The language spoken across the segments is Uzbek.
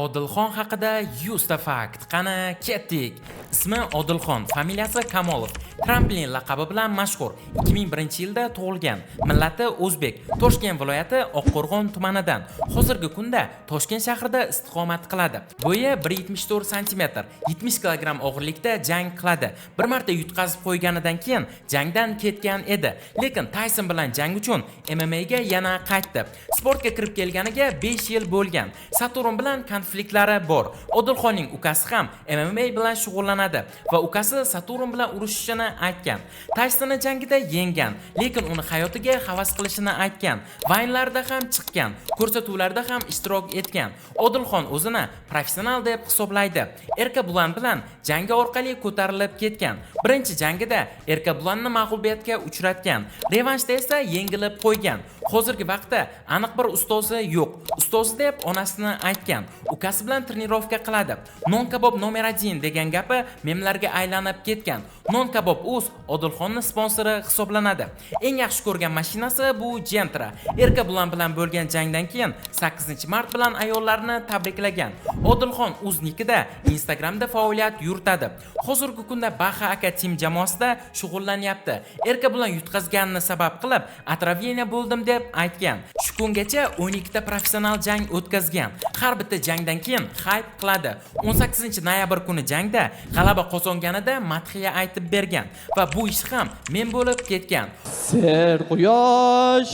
Odilxon haqida 100 ta fakt. Qani ketdik. Ismi Odilxon, familiyasi Kamolov. Tramplin laqabi bilan mashhur. 2001-yilda tug'ilgan. Millati o'zbek. Toshkent viloyati Oqqo'rg'on tumanidan. Hozirgi kunda Toshkent shahrida istiqomat qiladi. Bo'yi 1.74 sm, 70 kg og'irlikda jang qiladi. Bir marta yutqazib qo'yganidan keyin jangdan ketgan edi. Lekin Tyson bilan jang uchun MMA ga yana qaytdi. Sportga kirib kelganiga 5 yil bo'lgan. Saturn bilan konfliktlari bor. Odilxonning ukasi ham MMA bilan shug'ullanadi va ukasi Saturn bilan urushishini aytgan. Tysonni jangida yenggan, lekin uni hayotiga havas qilishini aytgan. Vaynlarda ham chiqqan, ko'rsatuvlarda ham ishtirok etgan. Odilxon o'zini professional deb hisoblaydi. Erkabulan bilan jangi orqali ko'tarilib ketgan. Birinchi jangida Erkabulanni mag'lubiyatga uchratgan. Revanshda esa yengilib qo'ygan. Hozirgi vaqtda aniq bir ustozi yo'q. Ustozi deb onasini aytgan. Ukasi bilan trenirovka qiladi. Non kabob nomer 1 degan gapi memlarga aylanib ketgan. Non kabob o'z Odilxonni sponsori hisoblanadi. Eng yaxshi ko'rgan mashinasi bu Gentra. Erkabulan bilan bo'lgan jangdan keyin 8-mart bilan ayollarni tabriklagan. Odilxon o'znikida Instagramda faoliyat yuritadi. Hozirgi kunda Baxa aka tim jamoasida shug'ullanyapti. Erkabulan yutqazganini sabab qilib, atraviyeniya bo'ldim deb aytgan. Shu kungacha 12 ta professional jang o'tkazgan. Har bitta jangdan keyin hype qiladi. 18-noyabr kuni jangda g'alaba qozonganida madhiya aytib bergan va bu ish ham men bo'lib ketgan. Ser quyosh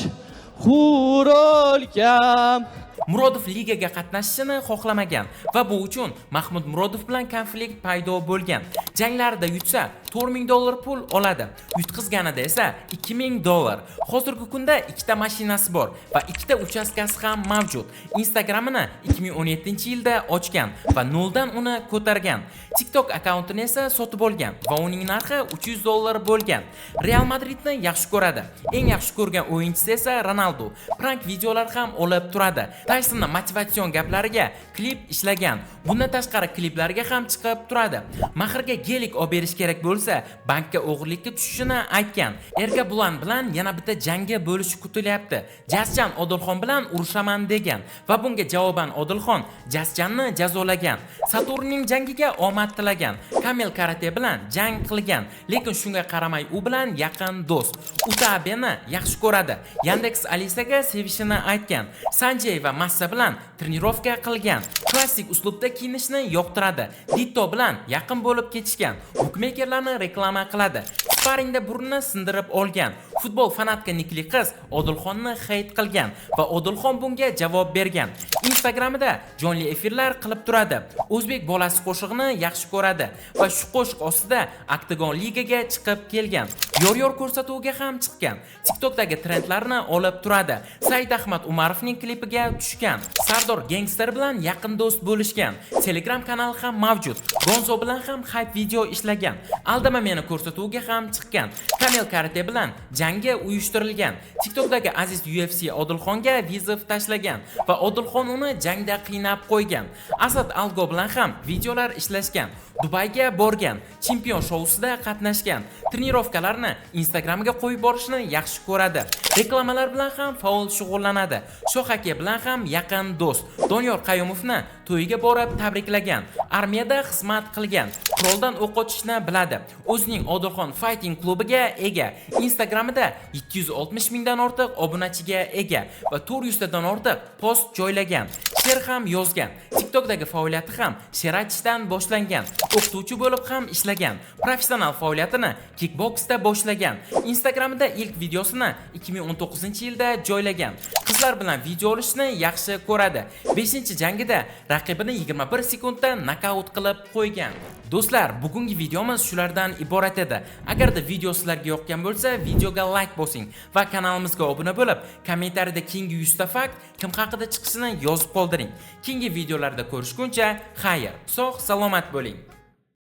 hurolkam. Murodov ligaga qatnashishini xohlamagan va bu uchun Mahmud Murodov bilan konflikt paydo bo'lgan. Janglarida yutsa $4000 pul oladi. Yutqizganida esa $2000. Hozirgi kunda 2 ta mashinasi bor va 2 ta uchastkasi ham mavjud. Instagramini 2017-yilda ochgan va noldan uni ko'targan. TikTok akkauntini esa sotib olgan va uning narxi $300 bo'lgan. Real Madridni yaxshi ko'radi. Eng yaxshi ko'rgan o'yinchisi esa Ronaldo. Prank videolar ham olib turadi. Tysonni motivatsion gaplariga klip ishlagan. Bundan tashqari kliplarga ham chiqib turadi. Mahrga gelik olib berish kerak bo'lsa, bankka o'g'irlikka tushishini aytgan. Erkabulan bilan yana bitta jangi bo'lishi kutilyapti. Jasjan Odilxon bilan urushaman degan va bunga javoban Odilxon Jasjanni jazolagan. Saturnning jangiga omad tilagan. Kamel karate bilan jang qilgan, lekin shunga qaramay u bilan yaqin do'st. Utabeni yaxshi ko'radi. Yandex Alisaga sevishini aytgan. Sanjay va Massa bilan trenirovka qilgan. Klassik uslubda kiyinishni yoqtiradi. Ditto bilan yaqin bo'lib ketishgan. Bukmekerlarni reklama qiladi. Sparingda burnini sindirib olgan. Futbol fanatka nikli qiz Odilxonni hate qilgan va Odilxon bunga javob bergan. Instagramida jonli efirlar qilib turadi. O'zbek bolasi qo'shig'ini yaxshi ko'radi va shu qo'shiq ostida Octagon ligaga chiqib kelgan. Yor ko'rsatuviga ham chiqqan. TikTokdagi trendlarni olib turadi. Said Ahmad Umarovning klipiga tushgan. Sardor Gangster bilan yaqin do'st bo'lishgan. Telegram kanali ham mavjud. Gonzo bilan ham hype video ishlagan. Aldama meni ko'rsatuviga ham chiqqan. Kamel karate bilan jangga uyushtirilgan. TikTokdagi Aziz UFC Odilxonga vizov tashlagan va Odilxon uni jangda qiynab qo'ygan. Asad Algo bilan ham videolar ishlashgan. Dubayga borgan, chempion shousida qatnashgan. Trenirovkalarni Instagramga qo'yib borishni yaxshi ko'radi. Reklamalar bilan ham faol shug'ullanadi. Shohaka bilan ham yaqin do'st. Doniyor Qayumovni to'yiga borib tabriklagan. Armiyada xizmat qilgan. Quroldan o'q otishni biladi. O'zining Odilxon Fighting klubiga ega. Instagramida 760 mingdan ortiq obunachiga ega va 400 dan ortiq post joylagan. She'r ham yozgan. TikTokdagi faoliyati ham she'r aytishdan boshlangan. O'qituvchi bo'lib ham ishlagan. Professional faoliyatini kickboksda boshlagan. Instagramida ilk videosini 2019-yilda joylagan. Qizlar bilan video olishni yaxshi ko'radi. 5-jangida raqibini 21 sekundda nokaut qilib qo'ygan. Do'stlar, bugungi videomiz shulardan iborat edi. Agarda video sizlarga yoqqan bo'lsa, videoga like bosing va kanalimizga obuna bo'lib, kommentariyada keyingi 100 ta fakt kim haqida chiqishini yozib qoldiring. Keyingi videolarda ko'rishguncha, xayr, sog' salomat bo'ling.